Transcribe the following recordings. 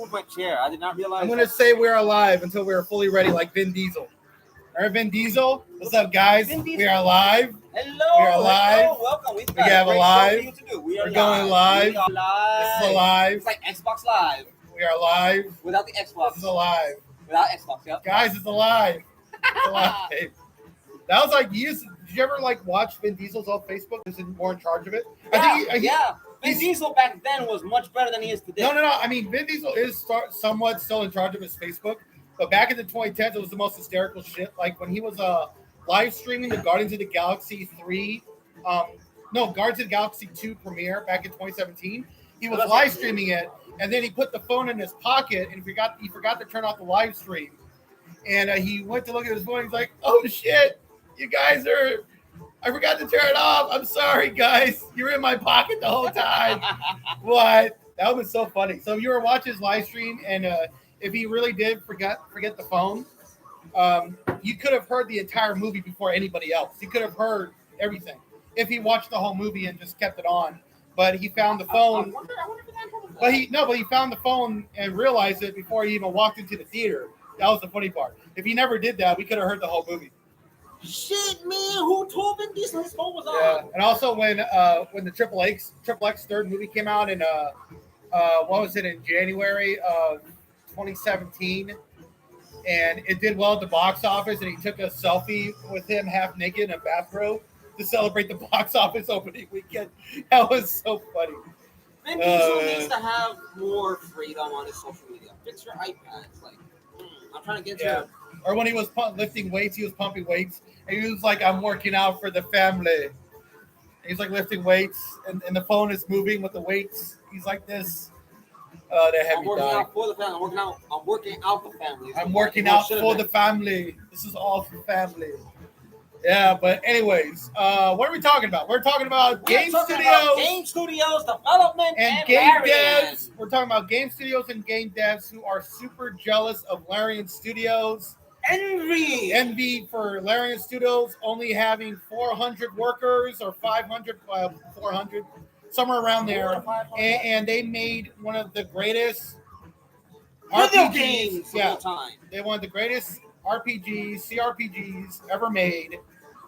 moved my chair. I did not realize. I'm going to say we're alive until we're fully ready, like Vin Diesel. All right, Vin Diesel. What's up, guys? We are alive. Hello. We are live. Hello, welcome. We have a live. We're going live. We are live. This is alive. It's like Xbox Live. We are live. Without the Xbox. This is alive. Without Xbox, yep. Guys, it's alive. It's alive. That was like, did you ever like watch Vin Diesel's on Facebook? Is he more in charge of it? Yeah. Vin Diesel back then was much better than he is today. No. I mean, Vin Diesel is somewhat still in charge of his Facebook. But back in the 2010s, it was the most hysterical shit. Like when he was live streaming the Guardians of the Galaxy 3, Guardians of the Galaxy 2 premiere back in 2017. He was live streaming it, and then he put the phone in his pocket, and he forgot to turn off the live stream. And he went to look at his phone. He's like, "Oh shit, you guys are! I forgot to turn it off. I'm sorry, guys. You're in my pocket the whole time." What? That was so funny. So if you were watching his live stream, and if he really did forget the phone, you could have heard the entire movie before anybody else. You could have heard everything if he watched the whole movie and just kept it on. But he found the phone. But he found the phone and realized it before he even walked into the theater. That was the funny part. If he never did that, we could have heard the whole movie. Shit, man! Who told Vin Diesel his phone was on? Yeah, and also when the Triple X third movie came out in what was it, in January of 2017, and it did well at the box office, and he took a selfie with him half naked in a bathrobe to celebrate the box office opening weekend. That was so funny. Vin Diesel needs to have more freedom on his social media. Fix your iPads. Like, I'm trying to get to. Or when he was lifting weights, he was pumping weights, and he was like, "I'm working out for the family." And he's like lifting weights, and the phone is moving with the weights. He's like this. I'm working out for the family. I'm working out the family. I'm working out for the family. This is all for family. Yeah, but anyways, what are we talking about? We're talking about game studios, development, and game devs. We're talking about game studios and game devs who are super jealous of Larian Studios. Envy for Larian Studios only having 400 workers or 500, 400, somewhere around there, and they made one of the greatest video games of all time. They one of the greatest CRPGs ever made,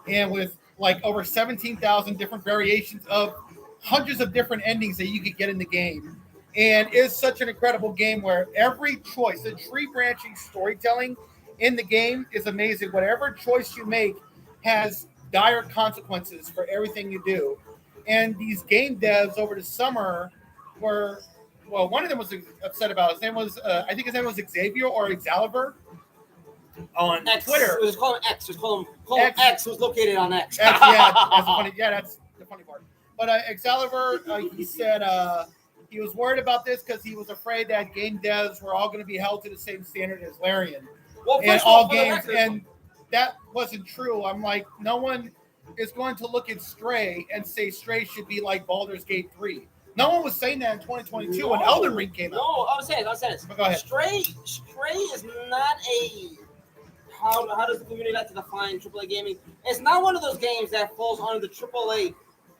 and with like over 17,000 different variations of hundreds of different endings that you could get in the game. And it's such an incredible game where every choice, the tree branching storytelling in the game is amazing. Whatever choice you make has dire consequences for everything you do. And these game devs over the summer were, well, one of them was upset about. His name was, I think his name was Xavier or Excalibur on Twitter. It was called X. It was called X. Was located on X. That's the funny part. But Excalibur, he said he was worried about this because he was afraid that game devs were all going to be held to the same standard as Larian. Well, in all games, and that wasn't true. I'm like, no one is going to look at Stray and say Stray should be like Baldur's Gate 3. No one was saying that in 2022 when Elden Ring came out. No, I was saying this. But go ahead. Stray is not a. How does the community like to define AAA gaming? It's not one of those games that falls under the AAA.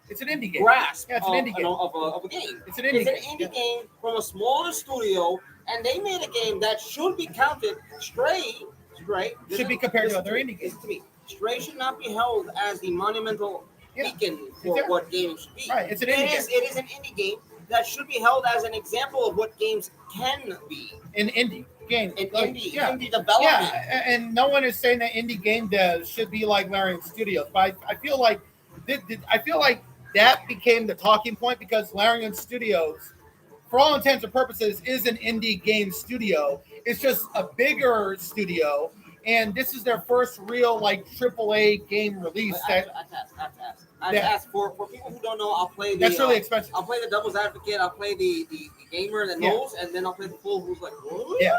It's an indie game. Grasp. Yeah, it's an indie game of a game. It's an indie game from a smaller studio, and they made a game that should be counted. Stray should be compared to other indie games. To me, Stray should not be held as the monumental beacon for what games should be. Right, it's an indie game. It is an indie game that should be held as an example of what games can be. An indie game. Indie development. Yeah, and no one is saying that indie game devs should be like Larian Studios, but I feel like that became the talking point because Larian Studios, for all intents and purposes, is an indie game studio. It's just a bigger studio, and this is their first real like AAA game release. I have to ask for people who don't know. I'll play the. That's really expensive. I'll play the devil's advocate. I'll play the gamer that knows, and then I'll play the fool who's like, what? Yeah.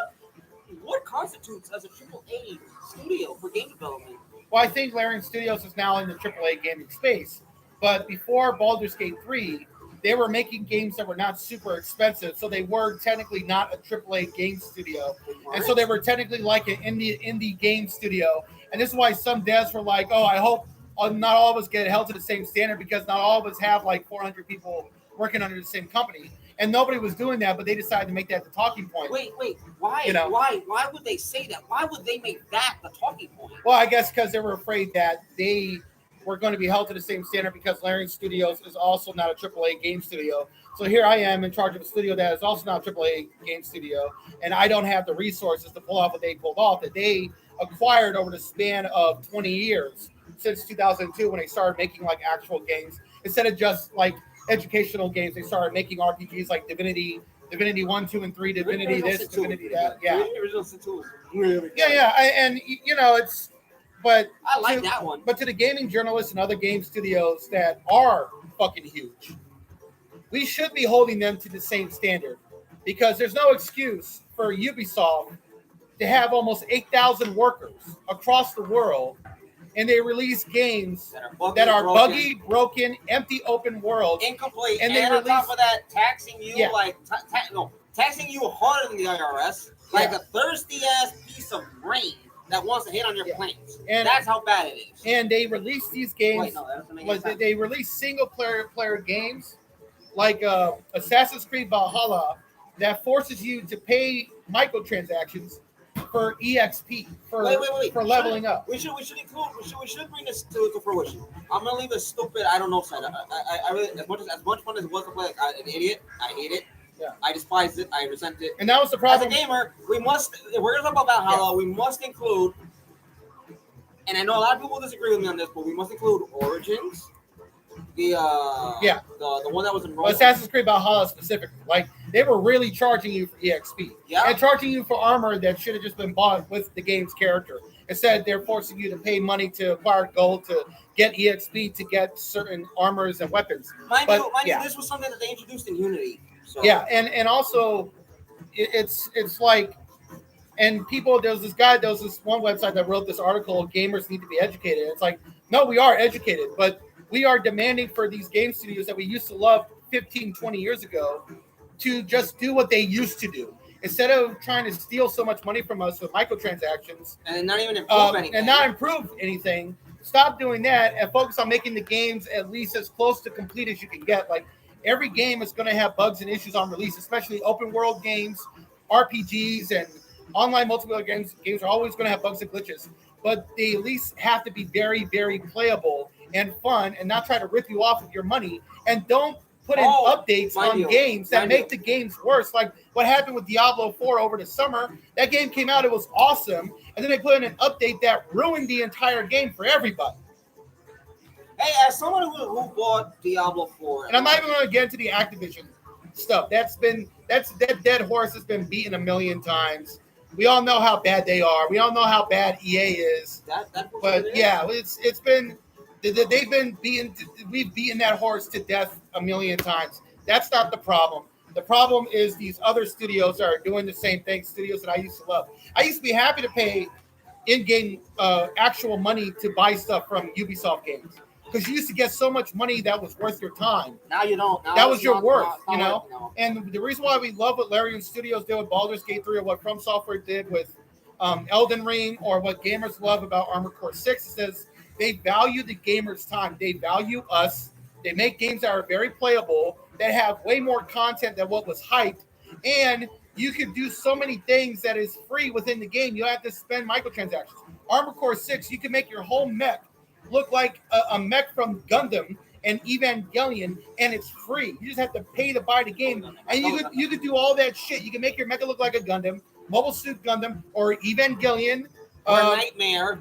What constitutes as a AAA studio for game development? Well, I think Larian Studios is now in the AAA gaming space, but before Baldur's Gate 3. They were making games that were not super expensive, so they were technically not a AAA game studio. And so they were technically like an indie game studio. And this is why some devs were like, oh, I hope not all of us get held to the same standard because not all of us have like 400 people working under the same company. and nobody was doing that, but they decided to make that the talking point. Wait, why? You know? Why would they say that? Why would they make that the talking point? Well, I guess because they were afraid that they were going to be held to the same standard because Larian Studios is also not a AAA game studio. So here I am in charge of a studio that is also not a AAA game studio, and I don't have the resources to pull off what they pulled off that they acquired over the span of 20 years since 2002 when they started making like actual games instead of just like educational games. They started making RPGs like Divinity 1, 2, and 3, Divinity this, Divinity that. Yeah. The original Sin 2 was really good. Yeah. And you know, but I like that one. But to the gaming journalists and other game studios that are fucking huge, we should be holding them to the same standard because there's no excuse for Ubisoft to have almost 8,000 workers across the world, and they release games that are buggy, broken, empty open worlds, incomplete, and on top of that, taxing you taxing you harder than the IRS, like a thirsty ass piece of brain that wants to hit on your planes. And that's how bad it is. And they release these games. They release single player games like Assassin's Creed Valhalla that forces you to pay microtransactions for EXP for leveling up. We should bring this to fruition. I'm gonna leave a stupid I don't know side. I really as much fun as it was to play like an idiot. I hate it. Yeah. I despise it. I resent it. And that was the problem. As a gamer, if we're gonna talk about Valhalla, we must include. And I know a lot of people disagree with me on this, but we must include Origins. The one that was in Assassin's Creed Valhalla specifically, like they were really charging you for EXP, and charging you for armor that should have just been bought with the game's character. Instead, they're forcing you to pay money to acquire gold to get EXP to get certain armors and weapons. Mind you, this was something that they introduced in Unity. So. Yeah, and also it's like, and people there was this one website that wrote this article. Gamers need to be educated. It's like, no, we are educated, but we are demanding for these game studios that we used to love 15, 20 years ago to just do what they used to do. Instead of trying to steal so much money from us with microtransactions. And not even improve anything. And not improve anything. Stop doing that and focus on making the games at least as close to complete as you can get. Like every game is going to have bugs and issues on release, especially open world games, RPGs, and online multiplayer games. Games are always going to have bugs and glitches. But they at least have to be very, very playable and fun and not try to rip you off of your money, and don't put in updates on games that make the games worse. Like what happened with Diablo 4 over the summer. That game came out, it was awesome, and then they put in an update that ruined the entire game for everybody. Hey, as someone who bought Diablo 4, and I'm not even going to get into the Activision stuff. That dead horse has been beaten a million times. We all know how bad they are. We all know how bad EA is. It's been. They've been beaten. We've beaten that horse to death a million times. That's not the problem. The problem is these other studios that are doing the same thing. Studios that I used to love. I used to be happy to pay in-game actual money to buy stuff from Ubisoft games because you used to get so much money that was worth your time. Now you don't. That was your worth, you know. And the reason why we love what Larian Studios did with Baldur's Gate 3 or what From Software did with Elden Ring or what gamers love about Armored Core 6 is they value the gamer's time. They value us. They make games that are very playable, that have way more content than what was hyped. And you can do so many things that is free within the game. You don't have to spend microtransactions. Armored Core 6, you can make your whole mech look like a mech from Gundam and Evangelion, and it's free. You just have to pay to buy the game. And you could do all that shit. You can make your mecha look like a Gundam, Mobile Suit Gundam, or Evangelion. Or Nightmare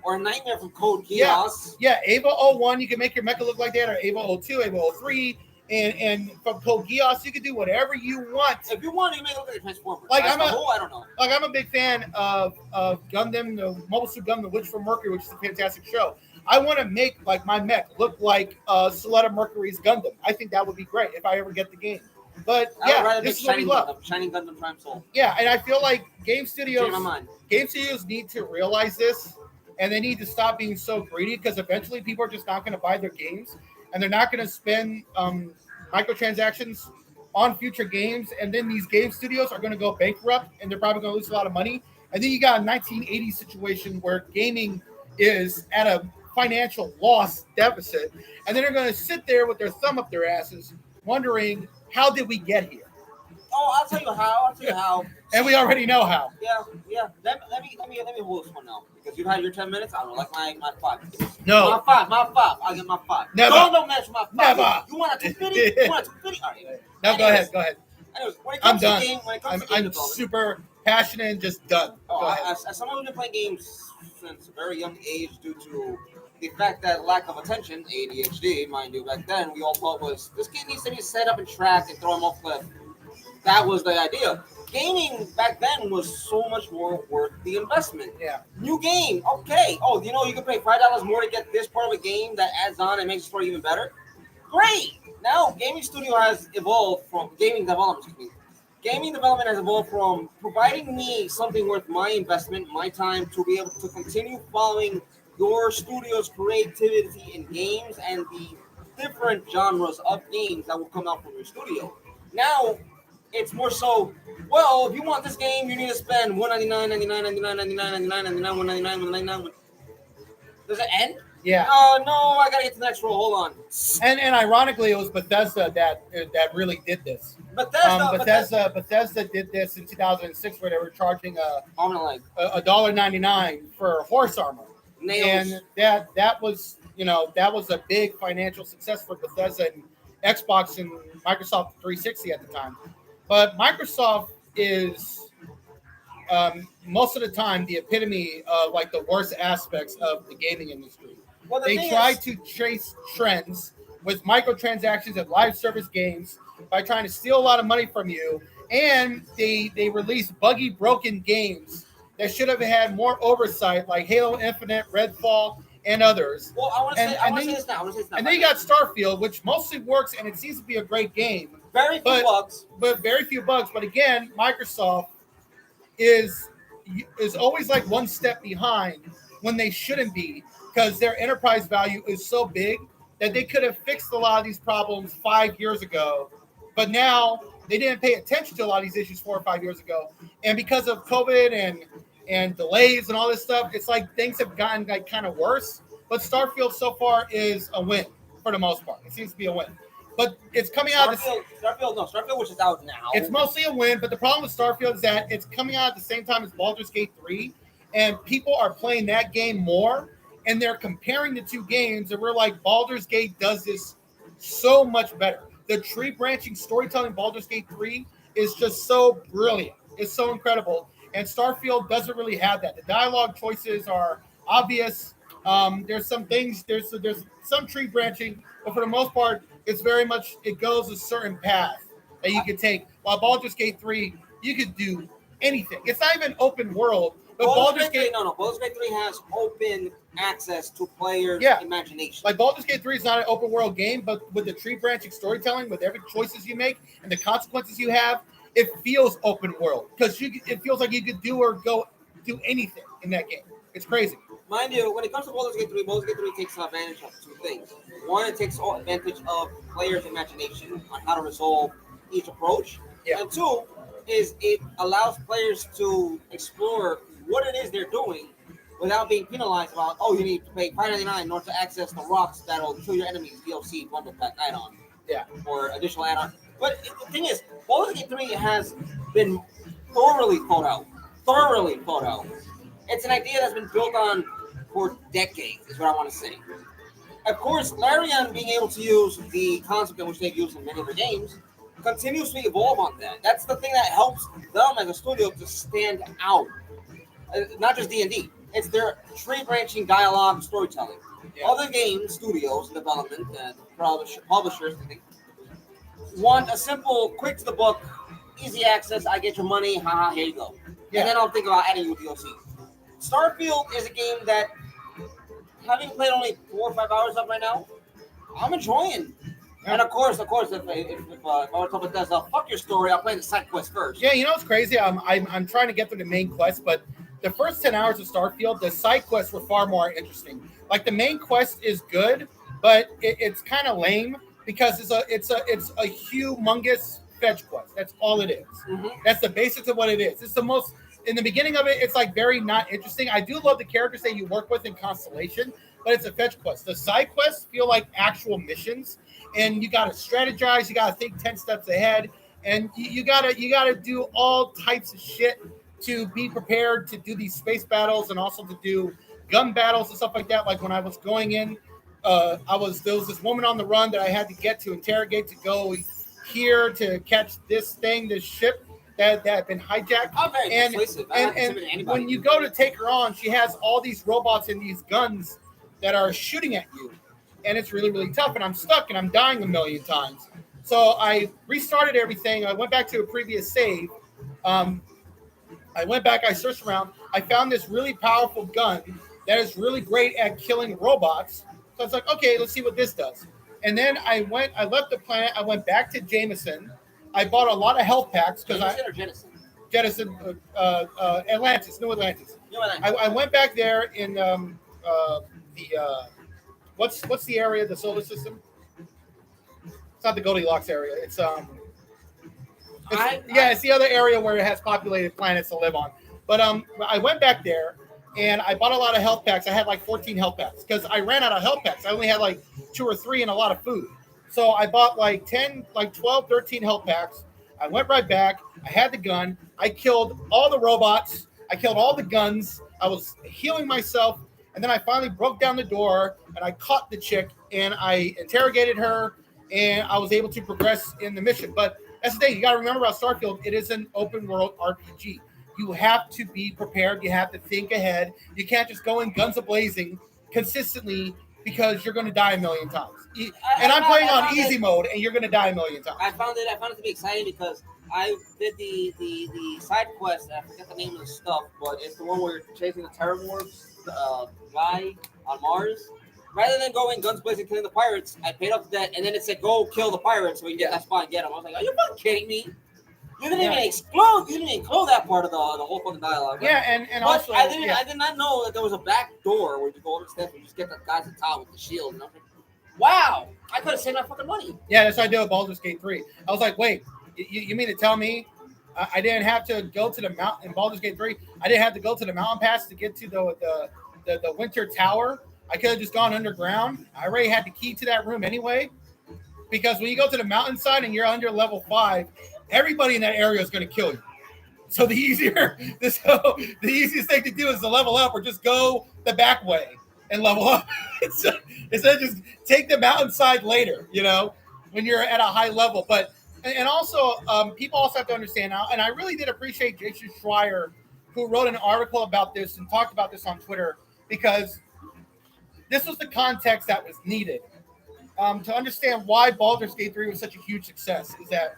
from Code Geass. Yeah, Ava 01, you can make your mecha look like that, or Ava 02, Ava 03, and from Code Geass, you can do whatever you want. If you want, you make it look like a Transformer. Like I don't know. Like I'm a big fan of Gundam, the Mobile Suit Gundam, The Witch from Mercury, which is a fantastic show. I want to make like my mech look like Soletta Mercury's Gundam. I think that would be great if I ever get the game. But this is what we love. Shining Gundam Prime Soul. Yeah, and I feel like game studios need to realize this, and they need to stop being so greedy because eventually people are just not going to buy their games, and they're not going to spend microtransactions on future games, and then these game studios are going to go bankrupt, and they're probably going to lose a lot of money. And then you got a 1980s situation where gaming is at a financial loss deficit, and then they're going to sit there with their thumb up their asses wondering, how did we get here? Oh, I'll tell you how. I'll tell you how. And we already know how. Yeah. Let me hold this one now because you've had your 10 minutes. I don't like my 5. No. My 5. I'll get my 5. Never. Don't match my 5. Never. You want a 250? You want a 250? All right. No, go ahead. Anyways, when it I'm comes done. to game, I'm super passionate and just done. As someone who's been playing games since a very young age due to the fact that lack of attention, ADHD, mind you, back then we all thought was this kid needs to be set up and tracked and throw him off cliff. That was the idea. Gaming back then was so much more worth the investment. Yeah. New game, okay. Oh, you can pay $5 more to get this part of a game that adds on and makes the story even better. Great. Now, gaming studio has evolved from gaming development. Gaming development has evolved from providing me something worth my investment, my time, to be able to continue following your studio's creativity in games and the different genres of games that will come out from your studio. Now, it's more so, well, if you want this game, you need to spend $199, $199. Does it end? Yeah. No, I gotta get to the next roll. Hold on. And ironically, it was Bethesda that really did this. Bethesda did this in 2006, where they were charging $1.99 for horse armor. Nails. And that was a big financial success for Bethesda and Xbox and Microsoft 360 at the time. But Microsoft is most of the time the epitome of like the worst aspects of the gaming industry. Well, they try to trace trends with microtransactions and live service games by trying to steal a lot of money from you, and they release buggy, broken games that should have had more oversight, like Halo Infinite, Redfall, and others. Well, I want to say this now. And then you got Starfield, which mostly works, and it seems to be a great game. Very few bugs. But again, Microsoft is always like one step behind when they shouldn't be, because their enterprise value is so big that they could have fixed a lot of these problems 5 years ago. But now they didn't pay attention to a lot of these issues 4 or 5 years ago. And because of COVID and delays and all this stuff, it's like things have gotten like kind of worse. But Starfield so far is a win for the most part. It seems to be a win. But it's coming out. Starfield, which is out now. It's mostly a win, but the problem with Starfield is that it's coming out at the same time as Baldur's Gate 3, and people are playing that game more, and they're comparing the two games, and we're like, Baldur's Gate does this so much better. The tree branching storytelling Baldur's Gate 3 is just so brilliant. It's so incredible, and Starfield doesn't really have that. The dialogue choices are obvious. There's some things, there's some tree branching, but for the most part, it's very much, it goes a certain path that you can take. While Baldur's Gate 3, you could do anything. It's not even open world, but Baldur's Gate 3 has open access to players' imagination. Like Baldur's Gate 3 is not an open world game, but with the tree branching storytelling, with every choices you make and the consequences you have, it feels open world, because it feels like you could do or go do anything in that game. It's crazy. Mind you, when it comes to Baldur's Gate 3 takes advantage of two things. One, it takes advantage of players' imagination on how to resolve each approach. Yeah. And two, is it allows players to explore what it is they're doing without being penalized about, you need to pay $5.99 in order to access the rocks that'll kill your enemies DLC bundle pack add-on. Yeah. Or additional add-on. But the thing is, Baldur's Gate 3 has been thoroughly thought out. It's an idea that's been built on for decades, is what I want to say. Of course, Larian being able to use the concept in which they've used in many of their games continues to evolve on that. That's the thing that helps them as a studio to stand out. Not just D&D. It's their tree-branching dialogue storytelling. Yeah. Other game studios, development, and publishers, I think, want a simple, quick-to-the-book, easy access, I get your money, haha, here you go. Yeah. And then I'll think about adding you DLC. Starfield is a game that, having played only 4 or 5 hours of right now, I'm enjoying. Yeah. And of course, if I were to tell Bethesda, fuck your story, I'll play the side quest first. Yeah, you know what's crazy? I'm trying to get through the main quest, but the first 10 hours of Starfield, the side quests were far more interesting. Like, the main quest is good, but it's kind of lame because it's a humongous fetch quest. That's all it is. Mm-hmm. That's the basics of what it is. It's the most. In the beginning of it, it's like very not interesting. I do love the characters that you work with in Constellation, but it's a fetch quest. The side quests feel like actual missions, and you got to strategize. You got to think 10 steps ahead. and you gotta do all types of shit to be prepared to do these space battles and also to do gun battles and stuff like that. Like when I was going in, there was this woman on the run that I had to get to interrogate to go here to catch this ship that had been hijacked. I'm very And persuasive. I and, have to and submit to anybody. when you go to take her on, she has all these robots and these guns that are shooting at you, and it's really really tough. And I'm stuck and I'm dying a million times. So I restarted everything. I went back to a previous save. I went back, I searched around, I found this really powerful gun that is really great at killing robots. So I was like, okay, let's see what this does. And then I left the planet, I went back to Jameson. I bought a lot of health packs because I jettison Atlantis, New Atlantis. I went back there in what's the area of the solar system? It's not the Goldilocks area. It's the other area where it has populated planets to live on. But I went back there and I bought a lot of health packs. I had like 14 health packs because I ran out of health packs. I only had like 2 or 3 and a lot of food. So I bought like 10, like 12, 13 health packs. I went right back. I had the gun. I killed all the robots. I killed all the guns. I was healing myself. And then I finally broke down the door and I caught the chick and I interrogated her and I was able to progress in the mission. But that's the thing. You got to remember about Starfield. It is an open world RPG. You have to be prepared. You have to think ahead. You can't just go in guns a-blazing consistently because you're going to die a million times. I'm playing on easy mode, and you're going to die a million times. I found it to be exciting because I did the side quest. I forget the name of the stuff, but it's the one where you're chasing the terraforms guy on Mars. Rather than going guns blazing killing the pirates, I paid off the debt, and then it said go kill the pirates so we can get that spot and get them. I was like, are you fucking kidding me? You didn't even explode. You didn't include that part of the whole fucking dialogue. Right? Yeah, and also I did not know that there was a back door where you go over the steps and you just get the guys at the top with the shield. And I was like, wow, I could have saved my fucking money. Yeah, that's what I did with Baldur's Gate 3. I was like, wait, you mean to tell me I didn't have to go to the mountain in Baldur's Gate 3? I didn't have to go to the mountain pass to get to the Winter Tower. I could have just gone underground. I already had the key to that room anyway. Because when you go to the mountainside and you're under level 5, everybody in that area is going to kill you. So the easiest thing to do is to level up or just go the back way and level up. Instead of just take the mountainside later, when you're at a high level. But and also people also have to understand now, and I really did appreciate Jason Schreier, who wrote an article about this and talked about this on Twitter, because this was the context that was needed to understand why Baldur's Gate 3 was such a huge success. Is that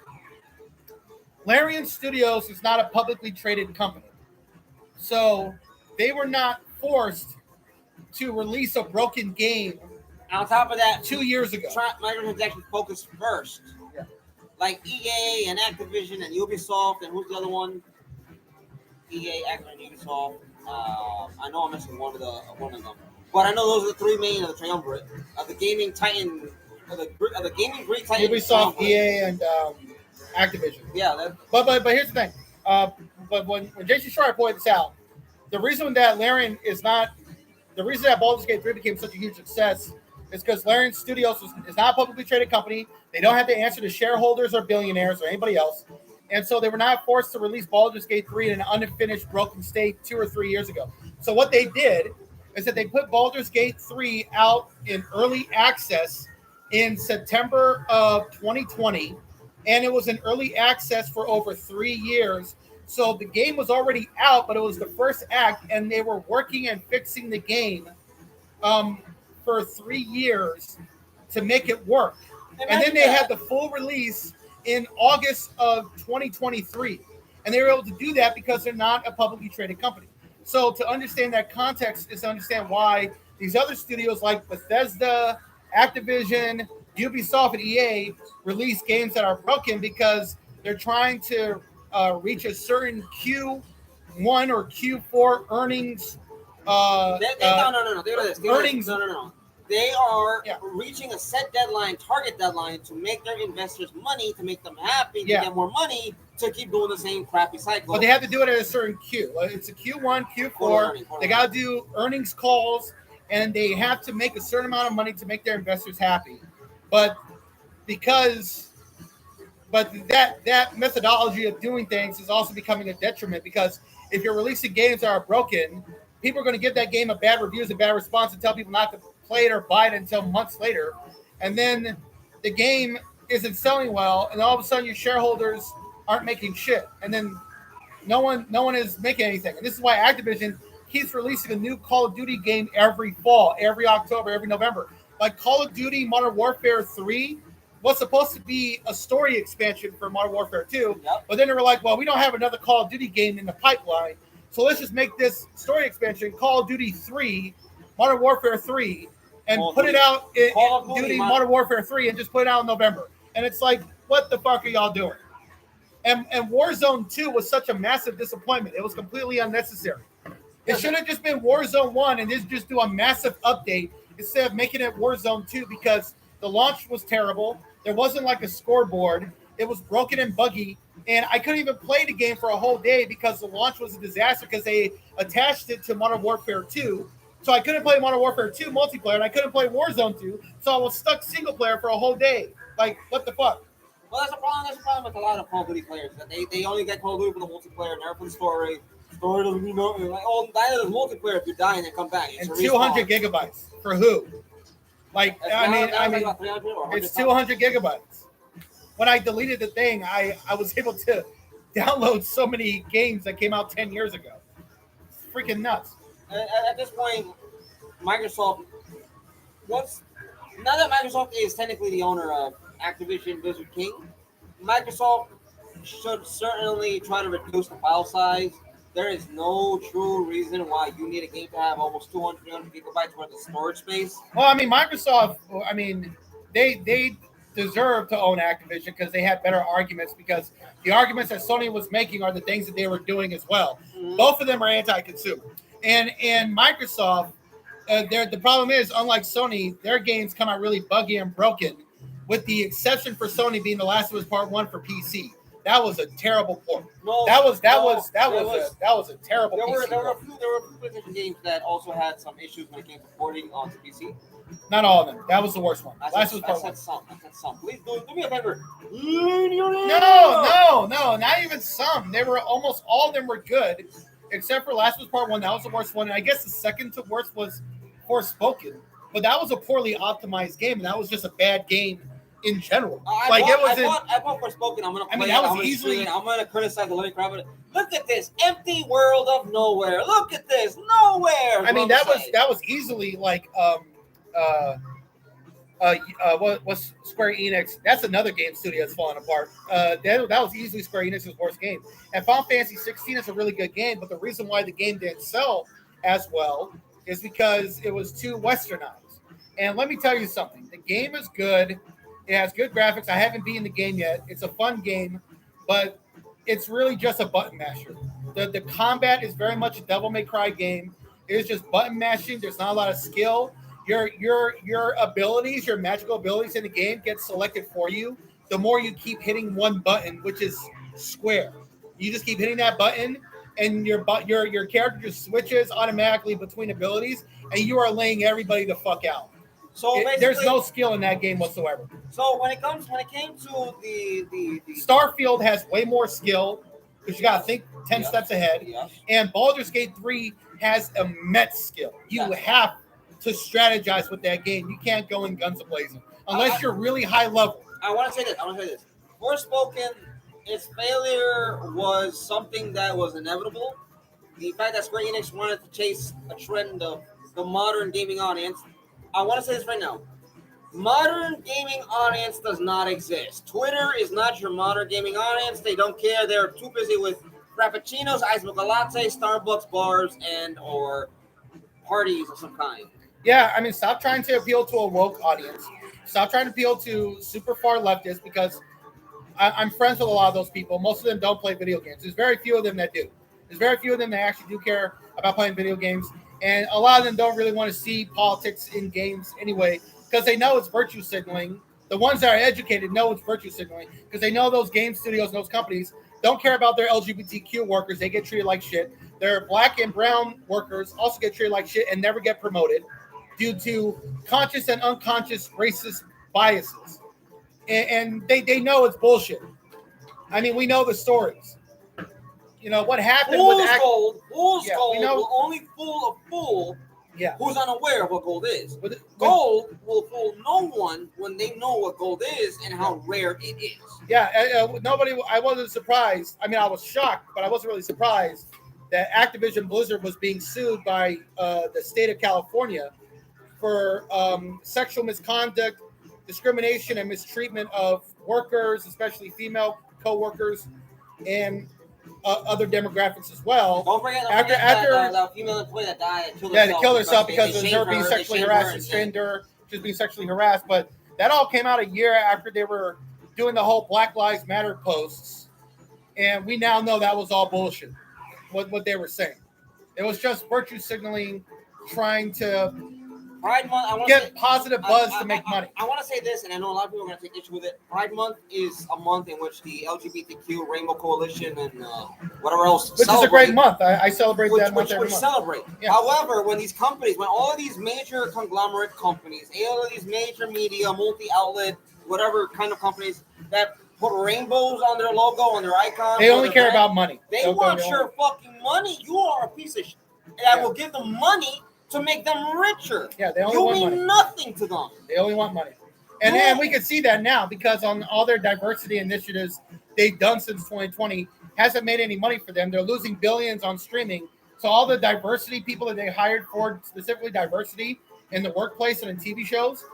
Larian Studios is not a publicly traded company. So they were not forced to release a broken game. On top of that, 2 years ago, microtransactions focused first. Yeah. Like EA and Activision and Ubisoft, and who's the other one? EA, Activision, Ubisoft. I know I'm missing one of them. But I know those are the 3 main of the triumvirate of the gaming titan, of the gaming Greek titan. Ubisoft, EA, and Activision. Yeah. But here's the thing. But when Jason Schreier pointed this out, the reason that Baldur's Gate 3 became such a huge success is because Larian Studios is not a publicly traded company. They don't have to answer to shareholders or billionaires or anybody else. And so they were not forced to release Baldur's Gate 3 in an unfinished, broken state 2 or 3 years ago. So what they did is that they put Baldur's Gate 3 out in early access in September of 2020, and it was in early access for over 3 years. So the game was already out, but it was the first act, and they were working and fixing the game for 3 years to make it work. And then they had the full release in August of 2023, and they were able to do that because they're not a publicly traded company. So to understand that context is to understand why these other studios like Bethesda, Activision, Ubisoft, and EA release games that are broken because they're trying to reach a certain Q1 or Q4 earnings. No. They are reaching a set deadline, target deadline, to make their investors money, to make them happy, to get more money, to keep doing the same crappy cycle. But they have to do it at a certain Q. It's a Q1, Q4. They got to do earnings calls, and they have to make a certain amount of money to make their investors happy. But because But that methodology of doing things is also becoming a detriment because if you're releasing games that are broken, people are going to give that game a bad reviews, a bad response, and tell people not to play it or buy it until months later. And then the game isn't selling well, and all of a sudden your shareholders aren't making shit. And then no one is making anything. And this is why Activision keeps releasing a new Call of Duty game every fall, every October, every November. Like Call of Duty Modern Warfare 3 was supposed to be a story expansion for Modern Warfare 2, but then they were like, well, we don't have another Call of Duty game in the pipeline, so let's just make this story expansion Call of Duty 3, Modern Warfare 3, and put it out in Duty Modern Warfare 3 and just put it out in November. And it's like, what the fuck are y'all doing? And Warzone 2 was such a massive disappointment. It was completely unnecessary. It should have just been Warzone 1 and just do a massive update instead of making it Warzone 2 because the launch was terrible. There wasn't like a scoreboard. It was broken and buggy. And I couldn't even play the game for a whole day because the launch was a disaster because they attached it to Modern Warfare 2. So I couldn't play Modern Warfare 2 multiplayer and I couldn't play Warzone 2. So I was stuck single player for a whole day. Like, what the fuck? Well, that's a problem. That's a problem with a lot of Call of Duty players. That they only get Call of Duty for the multiplayer, never for the story. Story doesn't mean nothing. Like, oh, that is multiplayer if you die and then come back. It's and 200 gigabytes for who? Like, I mean, it's 200 gigabytes. When I deleted the thing, I was able to download so many games that came out 10 years ago. It's freaking nuts. At this point, Microsoft, now that Microsoft is technically the owner of Activision Blizzard King, Microsoft should certainly try to reduce the file size. There is no true reason why you need a game to have almost 200, 300 gigabytes worth of storage space. Well, I mean, Microsoft, they deserve to own Activision because they had better arguments because the arguments that Sony was making are the things that they were doing as well. Mm-hmm. Both of them are anti-consumer. And Microsoft, the problem is, unlike Sony, their games come out really buggy and broken, with the exception for Sony being The Last of Us Part 1 for PC. That was a terrible port. That was a terrible. There were a few PlayStation games that also had some issues when it came to porting onto PC. Not all of them. That was the worst one. I said some. Please do me a favor. No, not even some. They were almost all of them were good, except for Last of Us Part 1. That was the worst one. And I guess the second to worst was Forspoken, but that was a poorly optimized game, and that was just a bad game in general. I bought Forspoken. I'm gonna play it. I'm gonna criticize the living crap. Look at this empty world of nowhere. Look at this nowhere. I mean, that was easily like what's Square Enix? That's another game studio that's falling apart. That was easily Square Enix's worst game. And Final Fantasy 16 is a really good game, but the reason why the game didn't sell as well is because it was too westernized. And let me tell you something: the game is good. It has good graphics. I haven't beaten the game yet. It's a fun game, but it's really just a button masher. The combat is very much a Devil May Cry game. It is just button mashing. There's not a lot of skill. Your abilities, your magical abilities in the game get selected for you. The more you keep hitting one button, which is square, you just keep hitting that button, and your character just switches automatically between abilities, and you are laying everybody the fuck out. So there's no skill in that game whatsoever. So when it came to the Starfield has way more skill because you got to think 10 steps ahead, and Baldur's Gate 3 has immense skill. You have to strategize with that game. You can't go in guns a-blazing unless you're really high level. I want to say this. Forspoken, its failure was something that was inevitable. The fact that Square Enix wanted to chase a trend of the modern gaming audience. I want to say this right now. Modern gaming audience does not exist. Twitter is not your modern gaming audience. They don't care. They're too busy with frappuccinos, ice mocha latte, Starbucks bars, and or parties of some kind. Yeah, I mean, stop trying to appeal to a woke audience. Stop trying to appeal to super far leftists because I'm friends with a lot of those people. Most of them don't play video games. There's very few of them that do. There's very few of them that actually do care about playing video games. And a lot of them don't really want to see politics in games anyway because they know it's virtue signaling. The ones that are educated know it's virtue signaling because they know those game studios and those companies don't care about their LGBTQ workers. They get treated like shit. Their black and brown workers also get treated like shit and never get promoted due to conscious and unconscious racist biases. And they know it's bullshit. I mean, we know the stories. You know what happened Fool's with gold. Fool's Yeah, gold we know- will only fool a fool yeah. who's unaware of what gold is. When- Gold will fool no one when they know what gold is and how rare it is. Yeah, nobody. I wasn't surprised. I mean, I was shocked, but I wasn't really surprised that Activision Blizzard was being sued by the state of California for sexual misconduct, discrimination, and mistreatment of workers, especially female co-workers, and other demographics as well. Don't forget, After- that female employee that died and killed Yeah, herself. to kill herself they because of shamed her being they sexually shamed harassed her and said- strained her. She was being sexually harassed, but that all came out a year after they were doing the whole Black Lives Matter posts, and we now know that was all bullshit. What they were saying, it was just virtue signaling, trying to Pride Month. I want to get positive buzz to make money. I want to say this, and I know a lot of people are going to take issue with it. Pride Month is a month in which the LGBTQ Rainbow Coalition and whatever else, Which is a great month. I celebrate that month every month. Celebrate. Yeah. However, when these companies, when all of these major conglomerate companies, all of these major media, multi-outlet, whatever kind of companies that put rainbows on their logo, on their icon, They only care about money. They want your fucking money. You are a piece of shit. And I will give them money to make them richer. Yeah, they only you want mean money. nothing to them. They only want money. And we can see that now because on all their diversity initiatives they've done since 2020 hasn't made any money for them. They're losing billions on streaming. So all the diversity people that they hired for specifically diversity in the workplace and in TV shows,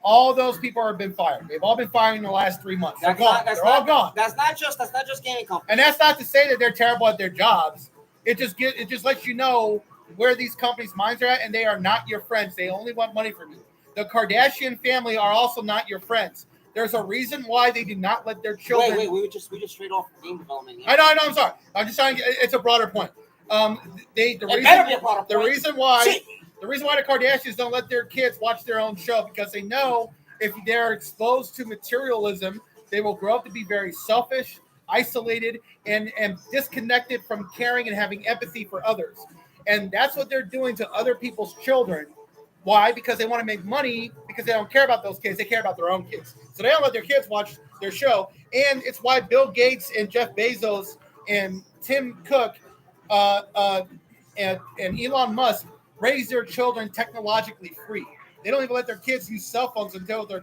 all those people have been fired. They've all been fired in the last 3 months. They're gone. They're all gone. That's not just gaming companies. And that's not to say that they're terrible at their jobs. It just lets you know where these companies' minds are at, and they are not your friends. They only want money from you. The Kardashian family are also not your friends. There's a reason why they do not let their children. Wait, we just straight off game development. I know. I'm sorry. I'm just trying. It's a broader point. The reason why the Kardashians don't let their kids watch their own show because they know if they're exposed to materialism, they will grow up to be very selfish, isolated, and disconnected from caring and having empathy for others. And that's what they're doing to other people's children. Why? Because they want to make money because they don't care about those kids. They care about their own kids. So they don't let their kids watch their show. And it's why Bill Gates and Jeff Bezos and Tim Cook and Elon Musk raise their children technologically free. They don't even let their kids use cell phones until they're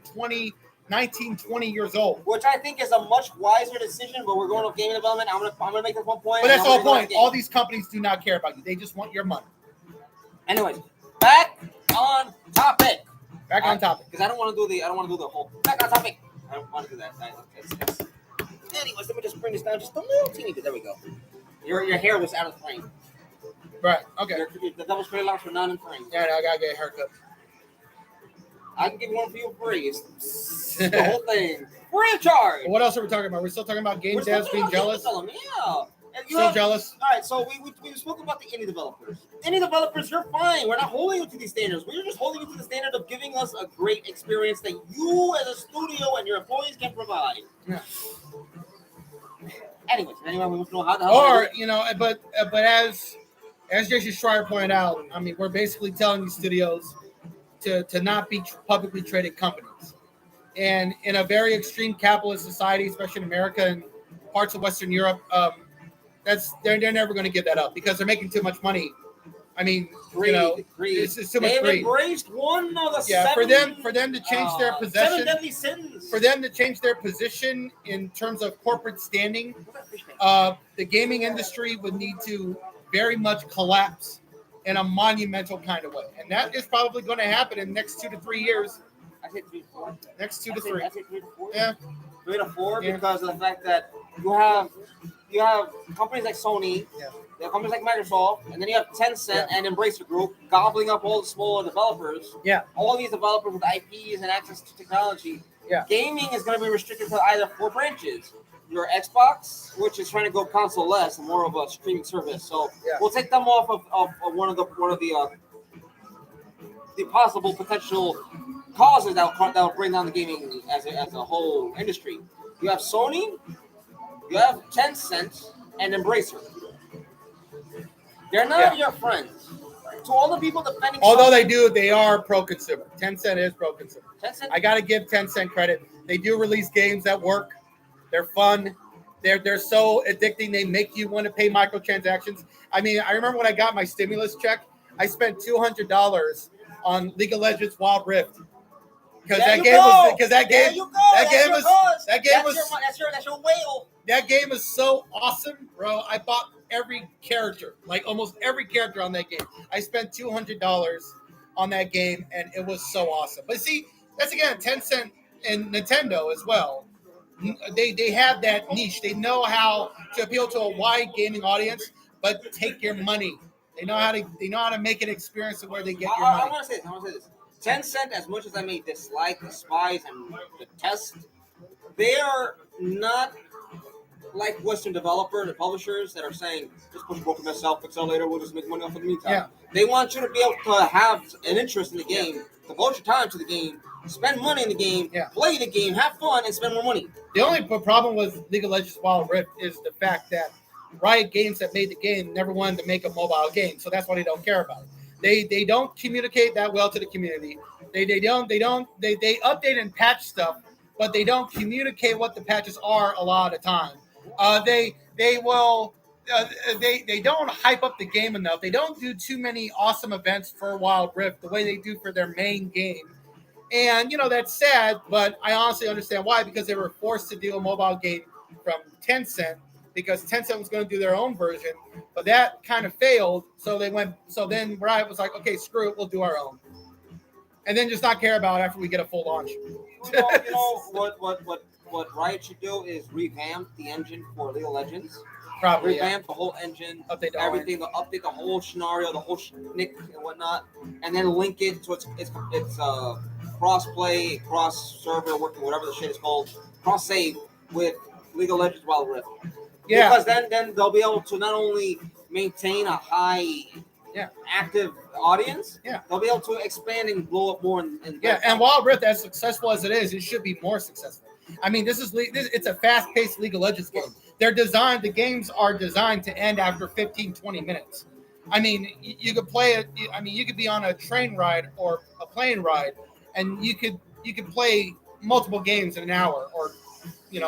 19, 20 years old. Which I think is a much wiser decision, but we're going to gaming development. I'm gonna make this one point. But that's the whole point. All these companies do not care about you. They just want your money. Anyways, back on topic. Because I don't want to do the whole back on topic. I don't want to do that. Anyways, let me just bring this down just a little teeny bit. There we go. Your hair was out of frame. Right. Okay. The double straight locks were not in frame. Yeah, I gotta get a haircut. I can give one for you free. It's the whole thing. Free of charge. What else are we talking about? We're still talking about game devs being jealous? Yeah. Still jealous? All right, so we spoke about the indie developers. Indie developers, you're fine. We're not holding you to these standards. We're just holding you to the standard of giving us a great experience that you as a studio and your employees can provide. Yeah. Anyways, we want to know how the hell. But as Jason Schreier pointed out, I mean, we're basically telling these studios to not be publicly traded companies. And in a very extreme capitalist society, especially in America and parts of Western Europe, they're never going to give that up because they're making too much money. I mean, greed. It's too much greed. They've embraced one of the for them to change their possession, 7 deadly sins. For them to change their position in terms of corporate standing, the gaming industry would need to very much collapse in a monumental kind of way, and that is probably going to happen in the next 2 to 3 years. I say 3 to 4. Next 2 to 3. I say 3 to 4. Yeah. 3 to 4 because of the fact that you have companies like Sony, you have companies like Microsoft, and then you have Tencent and Embracer Group gobbling up all the smaller developers. Yeah. All these developers with IPs and access to technology. Yeah. Gaming is going to be restricted to either 4 branches. Your Xbox, which is trying to go console-less and more of a streaming service. So we'll take them off of one of the possible potential causes that will bring down the gaming as a whole industry. You have Sony, you have Tencent, and Embracer. They're none of your friends. To all the people defending, although they are pro-consumer. Tencent is pro-consumer. Tencent? I got to give Tencent credit. They do release games that work. They're fun. They're so addicting. They make you want to pay microtransactions. I mean, I remember when I got my stimulus check, I spent $200 on League of Legends Wild Rift because that game was so awesome, bro. I bought every character, like almost every character on that game. I spent $200 on that game, and it was so awesome. But see, that's again Tencent and Nintendo as well. They have that niche. They know how to appeal to a wide gaming audience, but take your money. They know how to make an experience of where they get your money. I want to say this. Tencent, as much as I may dislike, despise, and detest, they are not like Western developers and publishers that are saying, just push Broken myself, Pixel later, we'll just make money off of the meantime. Yeah. They want you to be able to have an interest in the game, devote your time to the game, spend money in the game, play the game, have fun, and spend more money. The only problem with League of Legends Wild Rift is the fact that Riot Games that made the game never wanted to make a mobile game, so that's why they don't care about it. They don't communicate that well to the community. They update and patch stuff, but they don't communicate what the patches are a lot of the time. They don't hype up the game enough. They don't do too many awesome events for Wild Rift the way they do for their main game. And, that's sad, but I honestly understand why, because they were forced to do a mobile game from Tencent because Tencent was going to do their own version, but that kind of failed. So then Riot was like, okay, screw it, we'll do our own. And then just not care about it after we get a full launch. What Riot should do is revamp the engine for League of Legends. Probably revamp the whole engine, update everything, update the whole scenario, the whole schnick and whatnot, and then link it to its cross-play, cross-server, working, whatever the shit is called, cross-save with League of Legends Wild Rift. Yeah. Because then they'll be able to not only maintain a high active audience, they'll be able to expand and blow up more. And Wild Rift, as successful as it is, it should be more successful. I mean, it's a fast-paced League of Legends game. The games are designed to end after 15, 20 minutes. I mean, you could play it. I mean, you could be on a train ride or a plane ride, and you could play multiple games in an hour or 2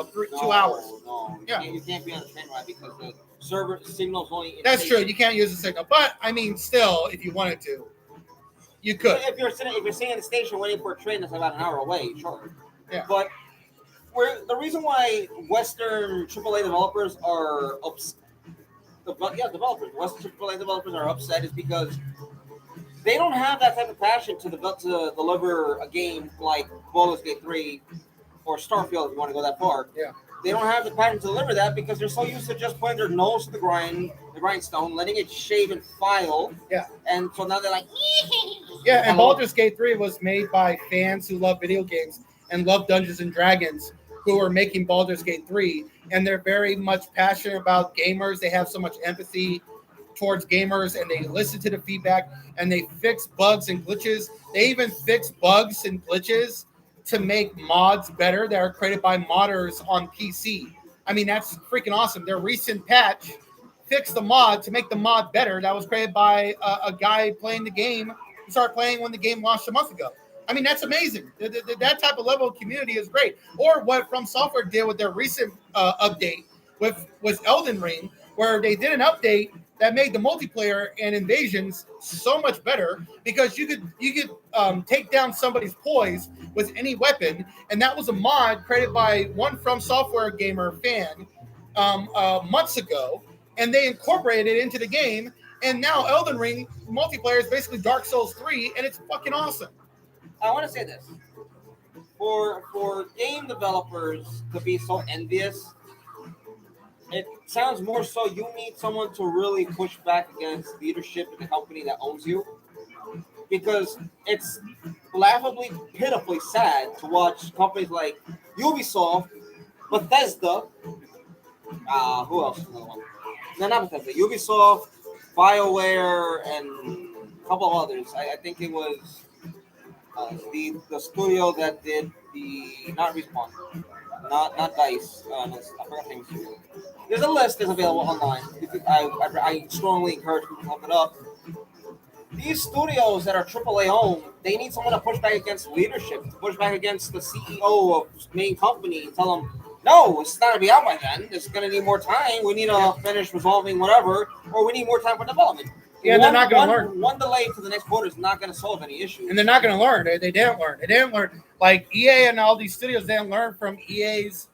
hours. No, you can't be on a train ride because the server signal's only. That's true. You can't use the signal, but I mean, still, if you wanted to, you could. If you're sitting at the station waiting for a train that's about an hour away, sure. Yeah. But the reason why Western AAA developers are upset. Western AAA developers are upset is because they don't have that type of passion to deliver a game like Baldur's Gate 3 or Starfield, if you want to go that far. Yeah. They don't have the passion to deliver that because they're so used to just putting their nose to the grindstone, letting it shave and file. Yeah. And so now they're like, yeah. And Baldur's Gate 3 was made by fans who love video games and love Dungeons and Dragons, who are making Baldur's Gate 3, and they're very much passionate about gamers. They have so much empathy towards gamers, and they listen to the feedback, and they fix bugs and glitches. They even fix bugs and glitches to make mods better that are created by modders on PC. I mean, that's freaking awesome. Their recent patch fixed the mod to make the mod better that was created by a guy playing the game who started playing when the game launched a month ago. I mean, that's amazing. That type of level of community is great. Or what From Software did with their recent update with Elden Ring, where they did an update that made the multiplayer and invasions so much better because you could take down somebody's poise with any weapon, and that was a mod created by one From Software gamer fan months ago, and they incorporated it into the game. And now Elden Ring multiplayer is basically Dark Souls 3, and it's fucking awesome. I want to say this. For game developers to be so envious, it sounds more so you need someone to really push back against leadership in the company that owns you. Because it's laughably, pitifully sad to watch companies like Ubisoft, Bethesda, who else is another one? No, not Bethesda. Ubisoft, BioWare, and a couple of others. I think it was the studio that did not Respawn, not DICE. I forgot the name of the studio. There's a list that's available online. I strongly encourage people to look it up. These studios that are AAA owned, they need someone to push back against leadership, to push back against the CEO of main company and tell them, No, it's not going to be out by then. It's going to need more time. We need to finish resolving whatever, or we need more time for development. Yeah, they're not going to learn. One delay to the next quarter is not going to solve any issues. And they're not going to learn. They didn't learn. They didn't learn. Like EA and all these studios didn't learn from EA's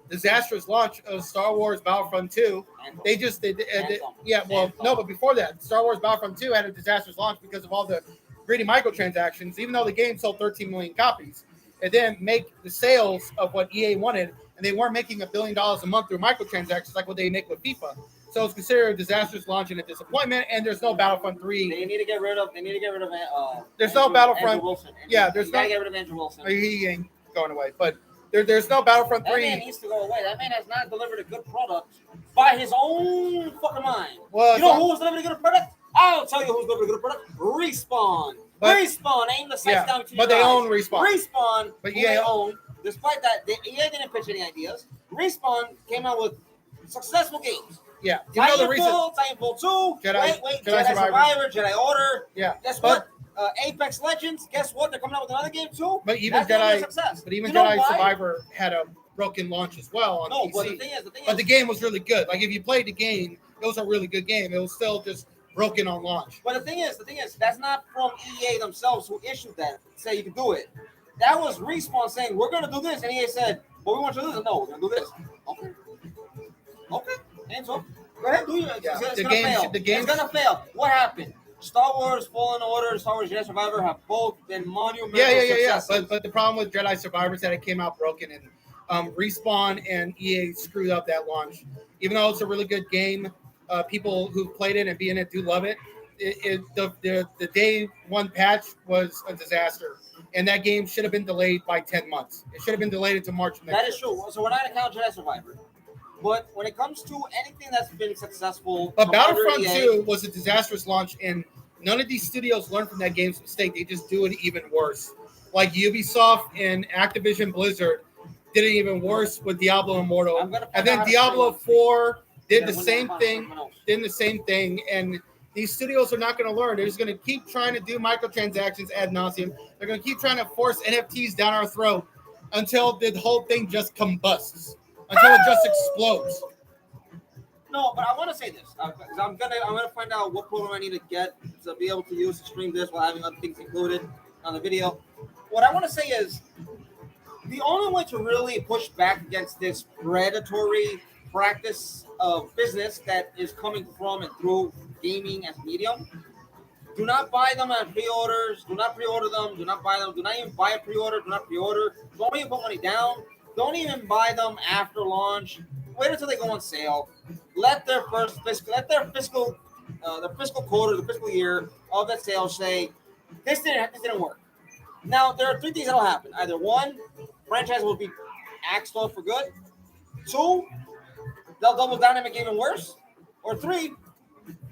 disastrous launch of Star Wars Battlefront 2. They just but before that, Star Wars Battlefront 2 had a disastrous launch because of all the greedy microtransactions. Even though the game sold 13 million copies, it didn't make the sales of what EA wanted, and they weren't making $1 billion a month through microtransactions like what they make with FIFA. So it's considered a disastrous launch and a disappointment. And there's no Battlefront 3. They need to get rid of. There's no Battlefront. Andrew Wilson. There's no. Get rid of Andrew Wilson. He ain't going away, but there's no Battlefront 3. That man needs to go away. That man has not delivered a good product by his own fucking mind. Well, you know who's delivering a good product? I'll tell you who's delivering a good product. Respawn. Respawn ain't the sights down to but they own Respawn. Respawn, but EA own. Despite that, EA didn't pitch any ideas. Respawn came out with successful games. Yeah, Titanfall 2. Jedi Survivor, Jedi Order. Yeah, guess what? Apex Legends. Guess what? They're coming out with another game too. But even Jedi Survivor had a broken launch as well on PC. But the game was really good. Like if you played the game, it was a really good game. It was still just broken on launch. But the thing is, that's not from EA themselves who issued that. Say you can do it. That was Respawn saying we're going to do this, and EA said, "Well, we want you to do this." No, we're going to do this. Okay. Hands up. Go ahead, do it. Yeah. It's gonna fail. What happened? Star Wars Fallen Order, Star Wars Jedi Survivor have both been monumental successes. But the problem with Jedi Survivor is that it came out broken, and Respawn and EA screwed up that launch. Even though it's a really good game, people who played it and be in it do love it. The day one patch was a disaster, and that game should have been delayed by 10 months. It should have been delayed until March next year. That is true. So we're not going to count Jedi Survivor. But when it comes to anything that's been successful, but Battlefront 2 was a disastrous launch, and none of these studios learned from that game's mistake. They just do it even worse. Like Ubisoft and Activision Blizzard did it even worse with Diablo Immortal, and then Diablo 4 did the same thing. And these studios are not going to learn. They're just going to keep trying to do microtransactions ad nauseum. They're going to keep trying to force NFTs down our throat until the whole thing just combusts. Until it just explodes. No, but I want to say this. I'm gonna find out what program I need to get to be able to use to stream this while having other things included on the video. What I want to say is the only way to really push back against this predatory practice of business that is coming from and through gaming as a medium. Do not buy them at pre-orders. Do not pre-order them. Do not buy them. Do not even buy a pre-order. Do not pre-order. Don't even put money down. Don't even buy them after launch. Wait until they go on sale. Let their fiscal quarter, the fiscal year of that sale say this didn't work. Now there are three things that'll happen. Either one, franchise will be axed off for good. Two, they'll double down and make it even worse. Or three,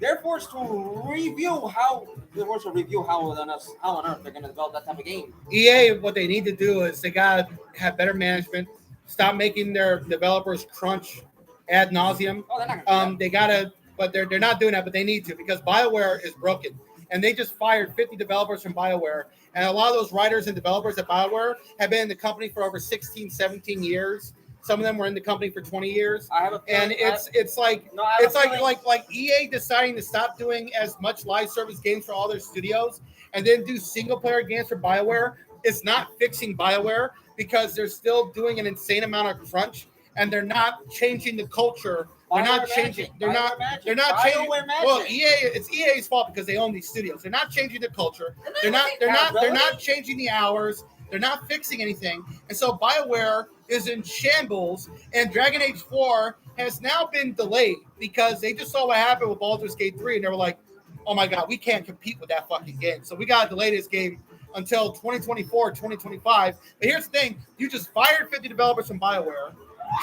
they're forced to review how on earth they're going to develop that type of game. EA, what they need to do is they got to have better management. Stop making their developers crunch ad nauseum. Oh, they're not gonna they got to, but they're not doing that, but they need to because BioWare is broken. And they just fired 50 developers from BioWare. And a lot of those writers and developers at BioWare have been in the company for over 16, 17 years. Some of them were in the company for 20 years. I have a feeling, and it's like EA deciding to stop doing as much live service games for all their studios and then do single player games for BioWare. It's not fixing BioWare because they're still doing an insane amount of crunch and they're not changing the culture. They're not changing. They're not changing. Well, it's EA's fault because they own these studios. They're not changing the culture. They're not changing the hours. They're not fixing anything. And so BioWare is in shambles, and Dragon Age 4 has now been delayed because they just saw what happened with Baldur's Gate 3, and they were like, oh my God, we can't compete with that fucking game. So we got to delay this game until 2024, 2025. But here's the thing. You just fired 50 developers from BioWare.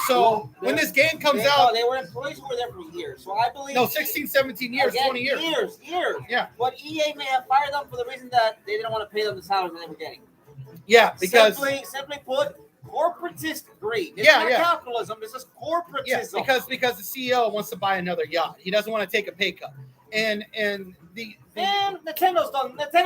So when this game comes out... They were employees who were there for years. So I believe... No, 16, 17 years, again, 20 years. Years. Yeah. But EA may have fired them for the reason that they didn't want to pay them the salaries that they were getting. Yeah, because... Simply put, corporatist greed. It's not capitalism. It's just corporatism. Yeah, because the CEO wants to buy another yacht. He doesn't want to take a pay cut. And Nintendo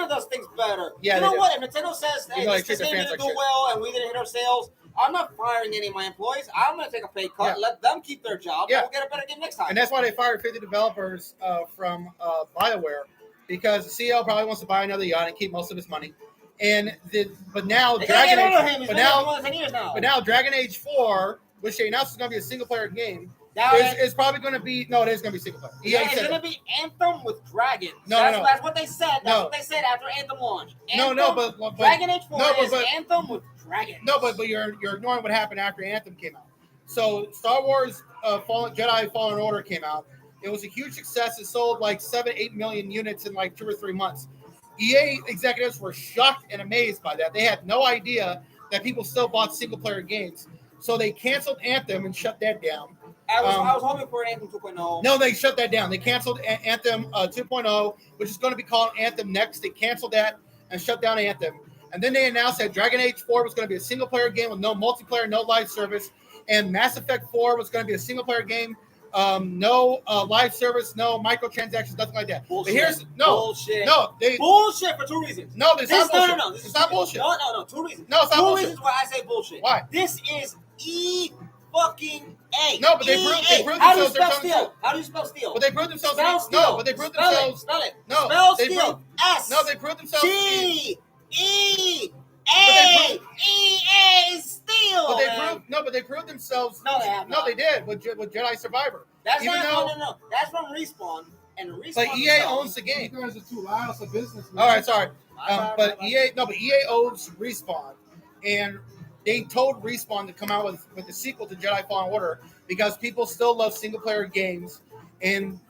does things better. Yeah, you know what? If Nintendo says, "Hey, this game didn't do well, and we didn't hit our sales," I'm not firing any of my employees. I'm going to take a pay cut, let them keep their job, and we'll get a better game next time. And that's why they fired 50 developers from BioWare, because the CEO probably wants to buy another yacht and keep most of his money. But now Dragon Age, but now Dragon Age 4, which they announced is going to be a single player game, is probably going to be it is going to be single player. It's going to be Anthem with dragons. No, that's what they said. That's what they said after Anthem launched. But Dragon Age 4 is Anthem with dragons. No, but you're ignoring what happened after Anthem came out. So Star Wars Jedi Fallen Order came out. It was a huge success. It sold like 7-8 million units in like 2 or 3 months. EA executives were shocked and amazed by that. They had no idea that people still bought single-player games. So they canceled Anthem and shut that down. I was hoping for Anthem 2.0. No, they shut that down. They canceled Anthem 2.0, which is going to be called Anthem Next. They canceled that and shut down Anthem. And then they announced that Dragon Age 4 was going to be a single-player game with no multiplayer, no live service. And Mass Effect 4 was going to be a single-player game. No live service, no microtransactions, nothing like that. Bullshit. But here's bullshit. Bullshit for 2 reasons. No, this is not bullshit. No, it's not bullshit. No, 2 reasons. No, it's not bullshit. 2 reasons why I say bullshit. Why? This is fucking A. No, but they proved How do you themselves. spell steal? How do you spell steal? But they proved themselves. Spell steal. No, but they proved themselves. Spell it. No, spell they steal. S. No, they proved themselves. G E A E A steal. But they proved themselves. No, they have not. No, they did with Jedi Survivor. That's no. That's from Respawn, and Respawn. But EA owns the game. You guys are too loud. It's a business. All right, sorry. But EA owns Respawn, and they told Respawn to come out with the sequel to Jedi Fallen Order because people still love single-player games, and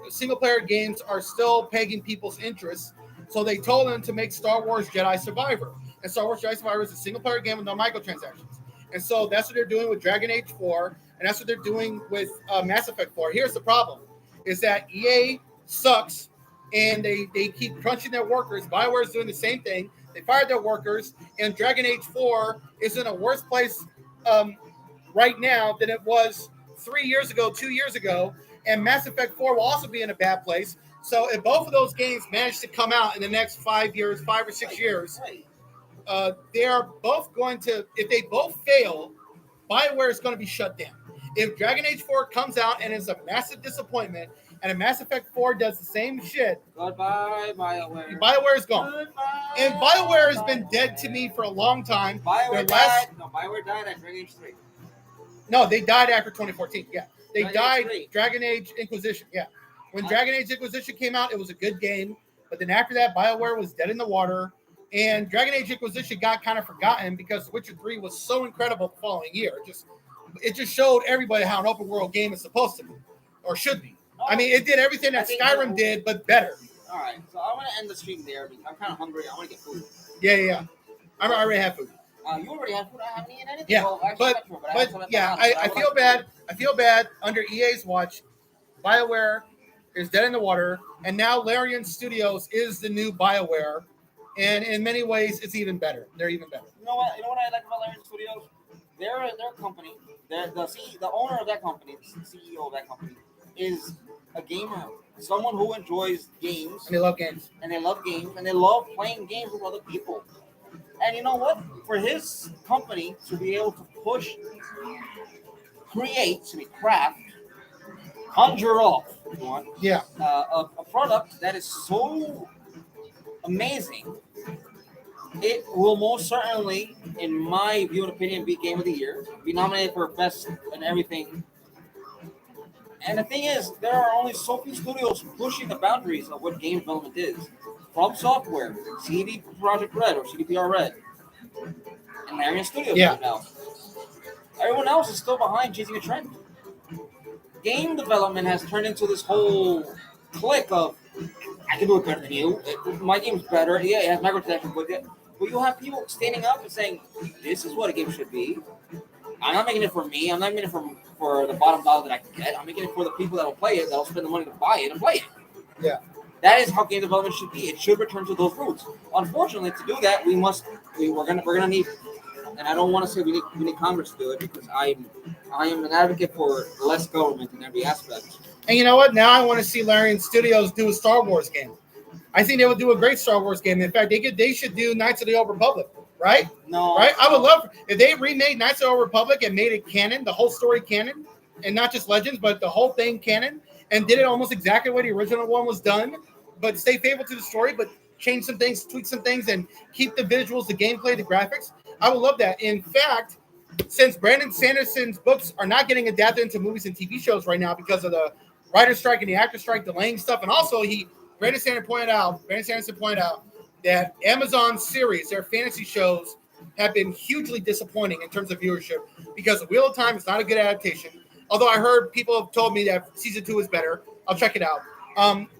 single-player games are still pegging people's interests. So they told them to make Star Wars Jedi Survivor. And Star Wars Jedi Survivor is a single-player game with no microtransactions. And so that's what they're doing with Dragon Age 4, and that's what they're doing with Mass Effect 4. Here's the problem, is that EA sucks, and they keep crunching their workers. BioWare is doing the same thing. They fired their workers, and Dragon Age 4 is in a worse place right now than it was 3 years ago, 2 years ago, and Mass Effect 4 will also be in a bad place. So if both of those games manage to come out in the next 5 or 6 years, they are both going to, if they both fail, BioWare is going to be shut down. If Dragon Age 4 comes out and is a massive disappointment, and a Mass Effect 4 does the same shit, goodbye, BioWare. BioWare is gone. Goodbye, And BioWare has been dead to me for a long time. BioWare died at Dragon Age 3. No, they died after 2014. Yeah. They died. 3. Dragon Age Inquisition. Yeah. When Dragon Age Inquisition came out, it was a good game. But then after that, BioWare was dead in the water. And Dragon Age Inquisition got kind of forgotten because Witcher 3 was so incredible the following year. It just showed everybody how an open world game is supposed to be or should be. I mean, it did everything that Skyrim did, but better. All right, so I want to end the stream there because I'm kind of hungry. I want to get food. Yeah. I already have food. You already have food. I haven't eaten anything. Yeah, well, I feel bad. I feel bad under EA's watch. BioWare is dead in the water, and now Larian Studios is the new BioWare, and in many ways, it's even better. They're even better. You know what I like about Larian Studios? Their company. The owner of that company, the CEO of that company, is a gamer, someone who enjoys games. And they love games. And they love playing games with other people. And you know what? For his company to be able to push, craft, conjure up, if you want, a product that is so amazing, it will most certainly, in my view and opinion, be Game of the Year, be nominated for Best and everything. And the thing is, there are only so few studios pushing the boundaries of what game development is. From Software, CD Projekt Red or CDPR Red, and Larian Studios right now. Everyone else is still behind, chasing a trend. Game development has turned into this whole clique of, I can do it better than you. My game's better. Yeah, it has microtransactions, but you have people standing up and saying, this is what a game should be. I'm not making it for me. I'm not making it for the bottom dollar that I can get. I'm making it for the people that will play it, that will spend the money to buy it and play it. Yeah. That is how game development should be. It should return to those roots. Unfortunately, to do that, we're gonna need, and I don't want to say we need Congress to do it because I am an advocate for less government in every aspect. And you know what? Now I want to see Larian Studios do a Star Wars game. I think they would do a great Star Wars game. In fact, they should do Knights of the Old Republic. right? No. Right? I would love if they remade Knights of the Old Republic and made it canon, the whole story canon, and not just Legends, but the whole thing canon, and did it almost exactly the way the original one was done, but stay faithful to the story, but change some things, tweak some things, and keep the visuals, the gameplay, the graphics. I would love that. In fact, since Brandon Sanderson's books are not getting adapted into movies and TV shows right now because of the writer strike and the actor strike delaying stuff, and also Brandon Sanderson pointed out that Amazon series, their fantasy shows, have been hugely disappointing in terms of viewership because Wheel of Time is not a good adaptation. Although I heard people have told me that season 2 is better. I'll check it out.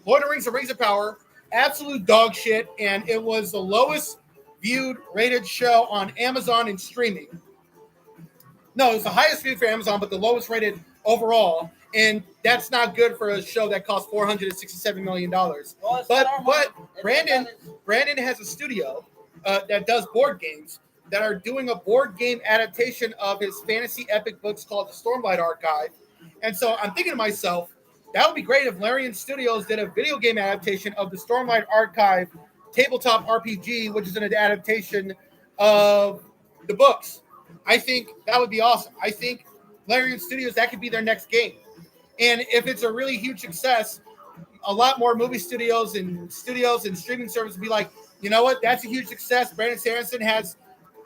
Lord of the Rings and Rings of Power, absolute dog shit, and it was the lowest viewed rated show on Amazon in streaming. No, it was the highest viewed for Amazon, but the lowest rated overall. And that's not good for a show that cost $467 million. Well, but Brandon has a studio that does board games that are doing a board game adaptation of his fantasy epic books called the Stormlight Archive. And so I'm thinking to myself, that would be great if Larian Studios did a video game adaptation of the Stormlight Archive tabletop RPG, which is an adaptation of the books. I think that would be awesome. I think Larian Studios, that could be their next game. And if it's a really huge success, a lot more movie studios and streaming services will be like, you know what? That's a huge success. Brandon Sanderson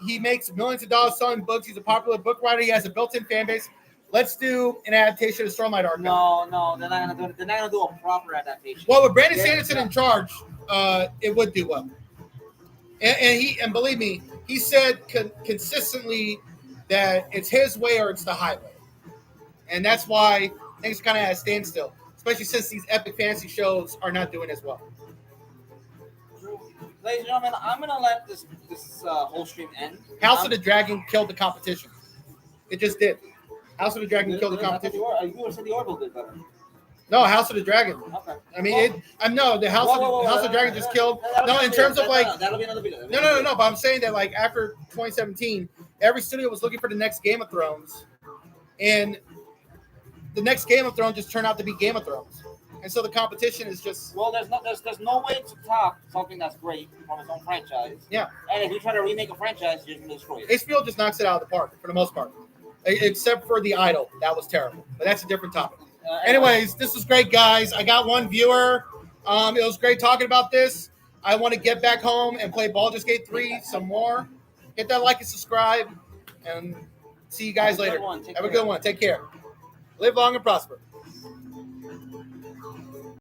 he makes millions of dollars selling books. He's a popular book writer. He has a built-in fan base. Let's do an adaptation of Stormlight Archive. No, they're not gonna do it. They're not gonna do a proper adaptation. Well, with Brandon Sanderson in charge, it would do well. And believe me, he said consistently that it's his way or it's the highway, and that's why things are kind of at a standstill, especially since these epic fantasy shows are not doing as well. Ladies and gentlemen, I'm gonna let this whole stream end. House of the Dragon killed the competition. It just did. House of the Dragon killed the competition. You said the Orville did better. No, House of the Dragon. Okay. I mean, the House of the Dragon just killed. No, in terms of like. That'll be another video. No. But I'm saying that like after 2017, every studio was looking for the next Game of Thrones, and the next Game of Thrones just turned out to be Game of Thrones, and so the competition is just. Well, there's no way to top something that's great from its own franchise. Yeah. And if you try to remake a franchise, you're gonna destroy it. HBO just knocks it out of the park for the most part, except for The Idol. That was terrible, but that's a different topic. Anyways, this was great, guys. I got one viewer. It was great talking about this. I want to get back home and play Baldur's Gate 3 some more. Hit that like and subscribe, and see you guys later. Have a good one. Take care. Live long and prosper.